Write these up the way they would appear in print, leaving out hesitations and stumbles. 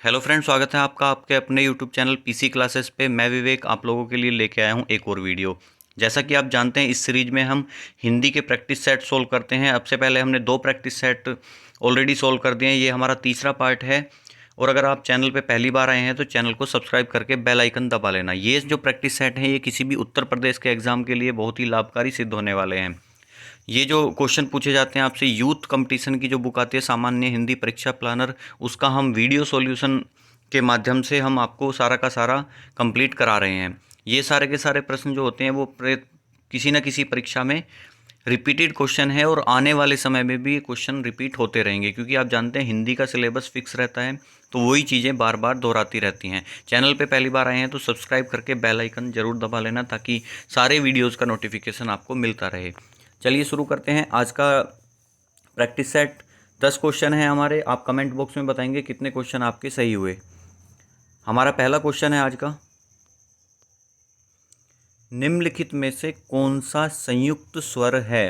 Hello friend, स्वागत है आपका आपके अपने यूट्यूब चैनल पीसी क्लासेस पे। मैं विवेक आप लोगों के लिए लेके आया हूँ एक और वीडियो। जैसा कि आप जानते हैं, इस सीरीज में हम हिंदी के प्रैक्टिस सेट सोल्व करते हैं। अब से पहले हमने 2 प्रैक्टिस सेट ऑलरेडी सोल्व कर दिए हैं। ये हमारा तीसरा पार्ट है। और अगर आप चैनल पे पहली बार आए हैं तो चैनल को सब्सक्राइब करके बेल आइकन दबा लेना। ये जो प्रैक्टिस सेट हैं ये किसी भी उत्तर प्रदेश के एग्ज़ाम के लिए बहुत ही लाभकारी सिद्ध होने वाले हैं। ये जो क्वेश्चन पूछे जाते हैं आपसे, यूथ कंपटीशन की जो बुक आती है सामान्य हिंदी परीक्षा प्लानर, उसका हम वीडियो सॉल्यूशन के माध्यम से हम आपको सारा का सारा कंप्लीट करा रहे हैं। ये सारे के सारे प्रश्न जो होते हैं वो किसी न किसी परीक्षा में रिपीटेड क्वेश्चन है और आने वाले समय में भी ये क्वेश्चन रिपीट होते रहेंगे, क्योंकि आप जानते हैं हिंदी का सिलेबस फिक्स रहता है, तो वही चीज़ें बार बार दोहराती रहती हैं। चैनल पे पहली बार आए हैं तो सब्सक्राइब करके बेल आइकन ज़रूर दबा लेना, ताकि सारे वीडियोज़ का नोटिफिकेशन आपको मिलता रहे। चलिए शुरू करते हैं आज का प्रैक्टिस सेट। 10 क्वेश्चन है हमारे। आप कमेंट बॉक्स में बताएंगे कितने क्वेश्चन आपके सही हुए। हमारा पहला क्वेश्चन है आज का, निम्नलिखित में से कौन सा संयुक्त स्वर है?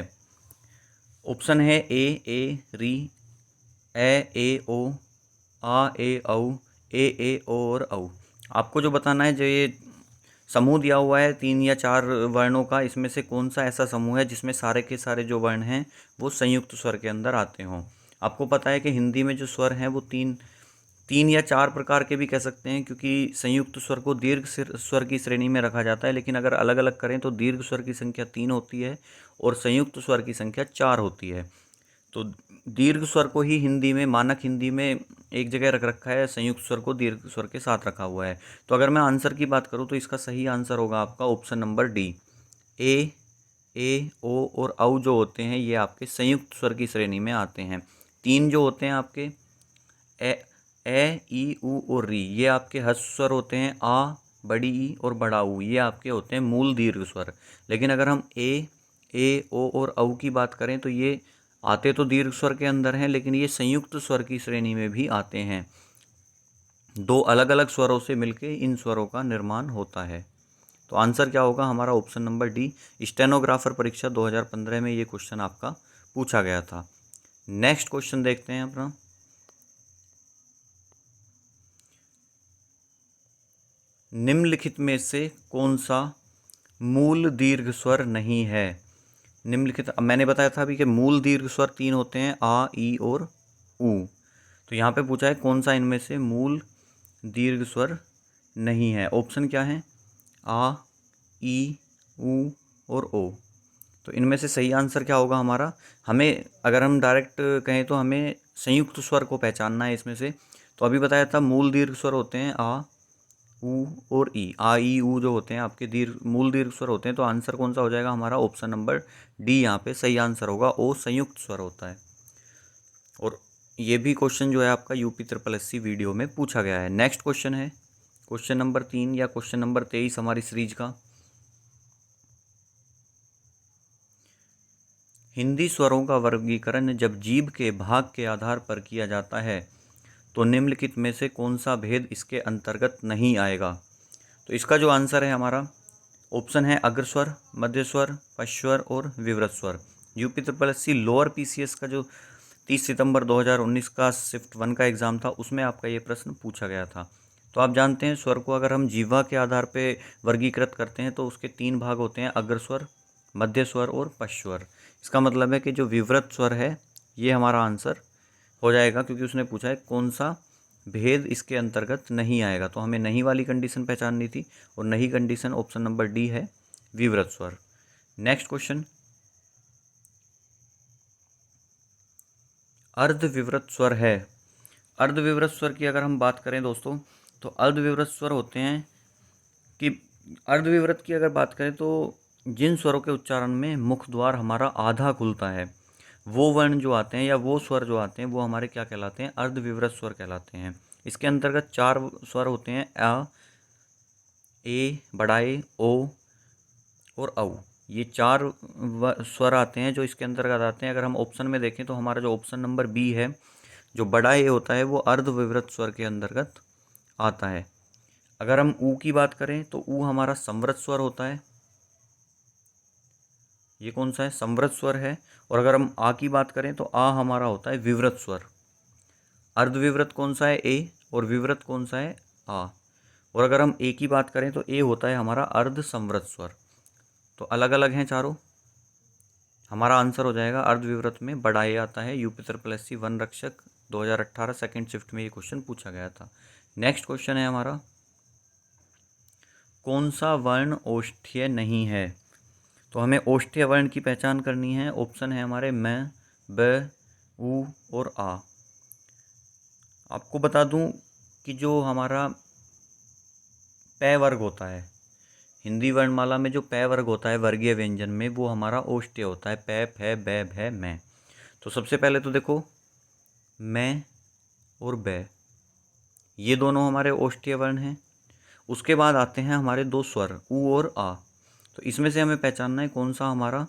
ऑप्शन है ए री, ए ओ, ए औ, ए ओ और औ। आपको जो बताना है, जो ये समूह दिया हुआ है 3 या 4 वर्णों का, इसमें से कौन सा ऐसा समूह है जिसमें सारे के सारे जो वर्ण हैं वो संयुक्त स्वर के अंदर आते हों। आपको पता है कि हिंदी में जो स्वर हैं वो तीन या 4 प्रकार के भी कह सकते हैं, क्योंकि संयुक्त स्वर को दीर्घ स्वर की श्रेणी में रखा जाता है। लेकिन अगर अलग अलग करें तो दीर्घ स्वर की संख्या 3 होती है और संयुक्त स्वर की संख्या 4 होती है। तो दीर्घ स्वर को ही हिंदी में, मानक हिंदी में एक जगह रख रखा है, संयुक्त स्वर को दीर्घ स्वर के साथ रखा हुआ है। तो अगर मैं आंसर की बात करूँ तो इसका सही आंसर होगा आपका ऑप्शन नंबर डी। ए ओ और औ जो होते हैं ये आपके संयुक्त स्वर की श्रेणी में आते हैं। 3 जो होते हैं आपके ई ऊ और री, ये आपके ह्रस्व स्वर होते हैं। आ, बड़ी ई और बड़ा ऊ, ये आपके होते हैं मूल दीर्घ स्वर। लेकिन अगर हम ए ओ और औ की बात करें तो ये आते तो दीर्घ स्वर के अंदर हैं, लेकिन ये संयुक्त स्वर की श्रेणी में भी आते हैं। 2 अलग अलग स्वरों से मिलके इन स्वरों का निर्माण होता है। तो आंसर क्या होगा हमारा? Option number D. स्टेनोग्राफर परीक्षा 2015 में ये क्वेश्चन आपका पूछा गया था। नेक्स्ट क्वेश्चन देखते हैं अपना, निम्नलिखित में से कौन सा मूल दीर्घ स्वर नहीं है? निम्नलिखित, मैंने बताया था अभी कि मूल दीर्घ स्वर 3 होते हैं, आ, ई और ऊ। तो यहाँ पे पूछा है कौन सा इनमें से मूल दीर्घ स्वर नहीं है। ऑप्शन क्या है? आ, ई, ऊ और ओ। तो इनमें से सही आंसर क्या होगा हमारा? हमें अगर हम डायरेक्ट कहें तो हमें संयुक्त स्वर को पहचानना है इसमें से। तो अभी बताया था मूल दीर्घ स्वर होते हैं आ, ऊ और ई। आ, ई, ऊ जो होते हैं आपके मूल दीर्घ स्वर होते हैं। तो आंसर कौन सा हो जाएगा हमारा? ऑप्शन नंबर डी यहाँ पे सही आंसर होगा। ओ संयुक्त स्वर होता है। और ये भी क्वेश्चन जो है आपका यूपी SSC वीडियो में पूछा गया है। नेक्स्ट क्वेश्चन है क्वेश्चन नंबर 3 या क्वेश्चन नंबर 23 हमारी सीरीज का। हिंदी स्वरों का वर्गीकरण जब जीभ के भाग के आधार पर किया जाता है तो निम्नलिखित में से कौन सा भेद इसके अंतर्गत नहीं आएगा? तो इसका जो आंसर है हमारा ऑप्शन है अग्रस्वर, मध्य स्वर, पश्चस्वर और विवृत स्वर। यूपी SSC लोअर PCS का जो 30 सितंबर 2019 का शिफ्ट 1 का एग्ज़ाम था, उसमें आपका ये प्रश्न पूछा गया था। तो आप जानते हैं स्वर को अगर हम जीवा के आधार पे वर्गीकृत करते हैं तो उसके 3 भाग होते हैं, अग्रस्वर, मध्य स्वर और पश्चस्वर। इसका मतलब है कि जो विवृत स्वर है ये हमारा आंसर हो जाएगा, क्योंकि उसने पूछा है कौन सा भेद इसके अंतर्गत नहीं आएगा। तो हमें नहीं वाली कंडीशन पहचाननी थी, और नहीं कंडीशन ऑप्शन नंबर डी है, विवृत स्वर। नेक्स्ट क्वेश्चन, अर्धविवृत स्वर है। अर्धविवृत स्वर की अगर हम बात करें दोस्तों, तो अर्धविवृत स्वर होते हैं कि अर्धविवृत की अगर बात करें तो जिन स्वरों के उच्चारण में मुख द्वार हमारा आधा खुलता है, वो वर्ण जो आते हैं या वो स्वर जो आते हैं वो हमारे क्या कहलाते हैं? अर्धविवृत स्वर कहलाते हैं। इसके अंतर्गत 4 स्वर होते हैं, आ, ए, बड़ा ए, ओ और औ। ये 4 स्वर आते हैं जो इसके अंतर्गत आते हैं। अगर हम ऑप्शन में देखें तो हमारा जो ऑप्शन नंबर बी है, जो बड़ा ए होता है वो अर्धविवृत स्वर के अंतर्गत आता है। अगर हम ऊ की बात करें तो ऊ हमारा संवृत स्वर होता है। ये कौन सा है? संवृत स्वर है। और अगर हम आ की बात करें तो आ हमारा होता है विवृत स्वर। अर्धविवृत कौन सा है? ए, और विवृत कौन सा है, आ। और अगर हम ए की बात करें तो ए होता है हमारा अर्ध संवृत स्वर। तो अलग अलग हैं चारों। हमारा आंसर हो जाएगा अर्ध विवृत में बड़ा ए आता है। यूपी ट्रिपल वन रक्षक 2018 सेकंड शिफ्ट में ये क्वेश्चन पूछा गया था। नेक्स्ट क्वेश्चन है हमारा, कौन सा वर्ण ओष्ठ्य नहीं है। तो हमें ओष्ठ्य वर्ण की पहचान करनी है। ऑप्शन है हमारे म, ब, उ और आ। आपको बता दूं कि जो हमारा पै वर्ग होता है, हिंदी वर्णमाला में जो पै वर्ग होता है वर्गीय व्यंजन में, वो हमारा ओष्ठ्य होता है। पै, फै, बै, भै, मै। तो सबसे पहले तो देखो मैं और बै, ये दोनों हमारे ओष्ठ्य वर्ण हैं। उसके बाद आते हैं हमारे दो स्वर उ और आ। तो इसमें से हमें पहचानना है कौन सा हमारा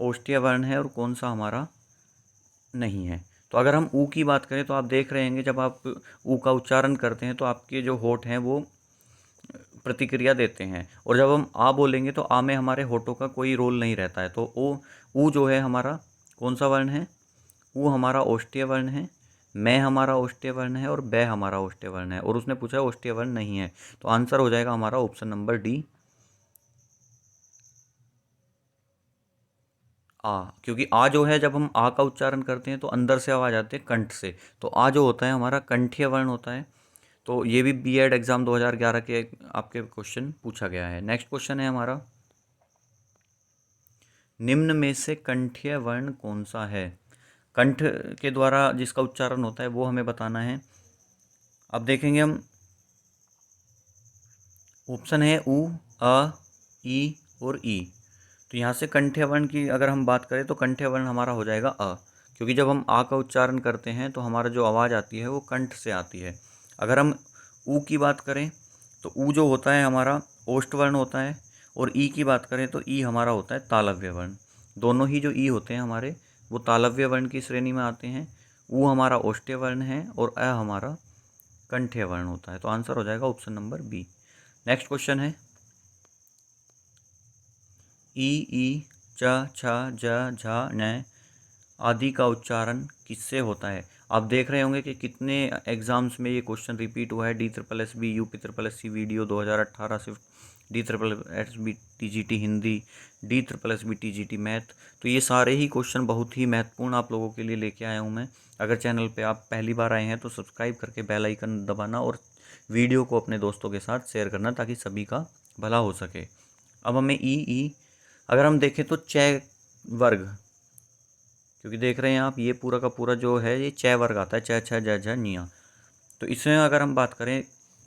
ओष्ठ्य वर्ण है और कौन सा हमारा नहीं है। तो अगर हम ऊ की बात करें तो आप देख रहे हैं जब आप ऊ का उच्चारण करते हैं तो आपके जो होठ हैं वो प्रतिक्रिया देते हैं, और जब हम आ बोलेंगे तो आ में हमारे होठों का कोई रोल नहीं रहता है। तो ओ ऊ जो है हमारा कौन सा वर्ण है, ऊ हमारा ओष्ठ्य वर्ण है, मैं हमारा ओष्ठ्य वर्ण है और बै हमारा ओष्ठ्य वर्ण है। और उसने पूछा ओष्ठ्य वर्ण नहीं है, तो आंसर हो जाएगा हमारा ऑप्शन नंबर डी, आ। क्योंकि आ जो है जब हम आ का उच्चारण करते हैं तो अंदर से आवाज आती है कंठ से, तो आ जो होता है हमारा कंठीय वर्ण होता है। तो ये भी बीएड एग्जाम 2011 के आपके क्वेश्चन पूछा गया है। नेक्स्ट क्वेश्चन है हमारा, निम्न में से कंठीय वर्ण कौन सा है। कंठ के द्वारा जिसका उच्चारण होता है वो हमें बताना है। अब देखेंगे हम, ऑप्शन है उ, अ, ई और ई। तो यहाँ से कंठ्य वर्ण की अगर हम बात करें तो कंठ्य वर्ण हमारा हो जाएगा अ, क्योंकि जब हम आ का उच्चारण करते हैं तो हमारा जो आवाज़ आती है वो कंठ से आती है। अगर हम ऊ की बात करें तो ऊ जो होता है हमारा ओष्ठ वर्ण होता है, और ई की बात करें तो ई हमारा होता है तालव्य वर्ण। दोनों ही जो ई होते हैं हमारे वो तालव्य वर्ण की श्रेणी में आते हैं। ऊ हमारा ओष्ठ्य वर्ण है और अ हमारा कंठ्य वर्ण होता है। तो आंसर हो जाएगा option number B. Next question है, ई, च, छ, ज, झ, न आदि का उच्चारण किससे होता है। आप देख रहे होंगे कि कितने एग्जाम्स में ये क्वेश्चन रिपीट हुआ है। DSSB यूपी SSC वीडियो 2018 से DSSB TGT Hindi, DSSB TGT math. तो ये सारे ही क्वेश्चन बहुत ही महत्वपूर्ण आप लोगों के लिए लेके आया हूँ मैं। अगर चैनल पे आप पहली बार आए हैं तो सब्सक्राइब करके बेल आइकन दबाना और वीडियो को अपने दोस्तों के साथ शेयर करना ताकि सभी का भला हो सके। अब हमें ई अगर हम देखें तो च वर्ग, क्योंकि देख रहे हैं आप ये पूरा का पूरा जो है ये च वर्ग आता है, च, छ, ज, झ, निया। तो इसमें अगर हम बात करें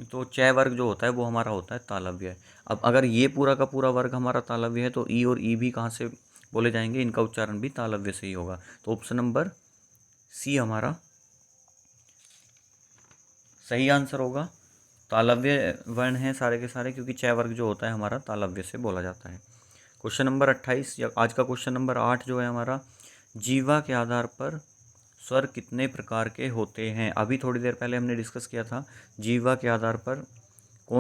तो च वर्ग जो होता है वो हमारा होता है तालव्य। अब अगर ये पूरा का पूरा वर्ग हमारा तालव्य है तो ई और ई भी कहाँ से बोले जाएंगे, इनका उच्चारण भी तालव्य से ही होगा। तो ऑप्शन नंबर सी हमारा सही आंसर होगा। तालव्य वर्ण है सारे के सारे, क्योंकि च वर्ग जो होता है हमारा तालव्य से बोला जाता है। क्वेश्चन नंबर 28 या आज का क्वेश्चन नंबर 8 जो है हमारा, जीवा के आधार पर स्वर कितने प्रकार के होते हैं। अभी थोड़ी देर पहले हमने डिस्कस किया था जीवा के आधार पर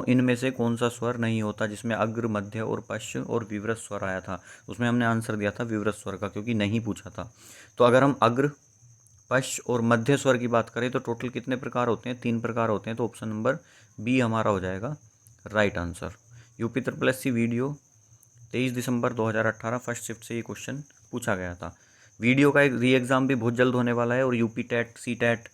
इनमें से कौन सा स्वर नहीं होता, जिसमें अग्र, मध्य और पश्च और विवृत स्वर आया था। उसमें हमने आंसर दिया था विवृत स्वर का, क्योंकि नहीं पूछा था। तो अगर हम अग्र, पश्च और मध्य स्वर की बात करें तो टोटल कितने प्रकार होते हैं, 3 प्रकार होते हैं। तो ऑप्शन नंबर बी हमारा हो जाएगा right answer. UP SSC video 23 दिसंबर 2018 फर्स्ट शिफ्ट से ये क्वेश्चन पूछा गया था। वीडियो का एक री एग्ज़ाम भी बहुत जल्द होने वाला है, और UP TET, C TET,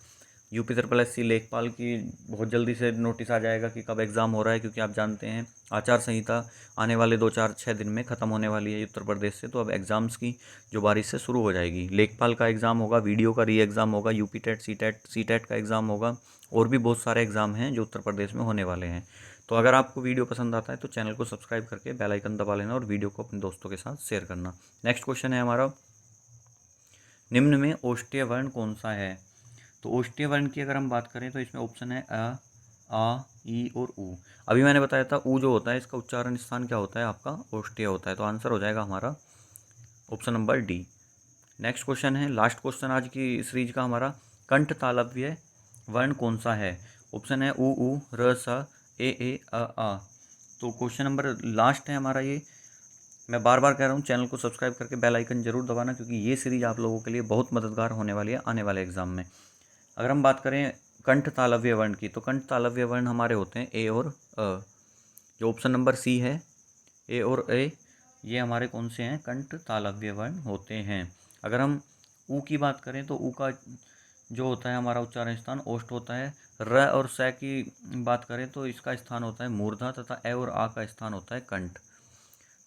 UP SSC लेखपाल की बहुत जल्दी से नोटिस आ जाएगा कि कब एग्ज़ाम हो रहा है, क्योंकि आप जानते हैं आचार संहिता आने वाले 2-4-6 दिन में ख़त्म होने वाली है उत्तर प्रदेश से। तो अब एग्ज़ाम्स की जो बारिश से शुरू हो जाएगी। लेखपाल का एग्ज़ाम होगा, वीडियो का री एग्ज़ाम होगा, यूपी टेट, सी टेट का एग्ज़ाम होगा, और भी बहुत सारे एग्ज़ाम हैं जो उत्तर प्रदेश में होने वाले हैं। तो अगर आपको वीडियो पसंद आता है तो चैनल को सब्सक्राइब करके बेल आइकन दबा लेना और वीडियो को अपने दोस्तों के साथ शेयर करना। नेक्स्ट क्वेश्चन है हमारा, निम्न में ओष्ठ्य वर्ण कौन सा है। तो ओष्ठ्य वर्ण की अगर हम बात करें तो इसमें ऑप्शन है अ, आ, ई और ऊ। अभी मैंने बताया था ऊ जो होता है इसका उच्चारण स्थान क्या होता है आपका ओष्ठ्य होता है। तो आंसर हो जाएगा हमारा option number D. Next question है, लास्ट क्वेश्चन आज की सीरीज का हमारा, कंठ तालव्य वर्ण कौन सा है। ऑप्शन है उ, र, स, ए, आ। तो क्वेश्चन नंबर लास्ट है हमारा ये। मैं बार बार कह रहा हूँ चैनल को सब्सक्राइब करके बेल आइकन जरूर दबाना, क्योंकि ये सीरीज आप लोगों के लिए बहुत मददगार होने वाली है आने वाले एग्जाम में। अगर हम बात करें कंठ तालव्य वर्ण की। तो कंठ तालव्य वर्ण हमारे होते हैं ए और अ। जो ऑप्शन नंबर सी है, ए और ए, ये हमारे कौन से हैं? कंठ तालव्य वर्ण होते हैं। अगर हम ऊ की बात करें तो ऊ का जो होता है हमारा उच्चारण स्थान ओष्ठ होता है। र और स की बात करें तो इसका स्थान होता है मूर्धा, तथा ए और आ का स्थान होता है कंठ।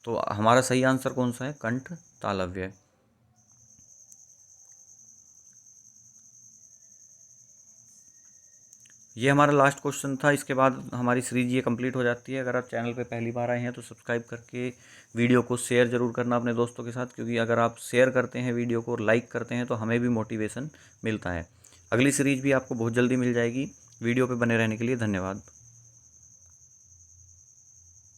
तो हमारा सही आंसर कौन सा है? कंठ तालव्य। ये हमारा लास्ट क्वेश्चन था। इसके बाद हमारी सीरीज ये कंप्लीट हो जाती है। अगर आप चैनल पे पहली बार आए हैं तो सब्सक्राइब करके वीडियो को शेयर ज़रूर करना अपने दोस्तों के साथ, क्योंकि अगर आप शेयर करते हैं वीडियो को और लाइक करते हैं तो हमें भी मोटिवेशन मिलता है। अगली सीरीज भी आपको बहुत जल्दी मिल जाएगी। वीडियो पे बने रहने के लिए धन्यवाद।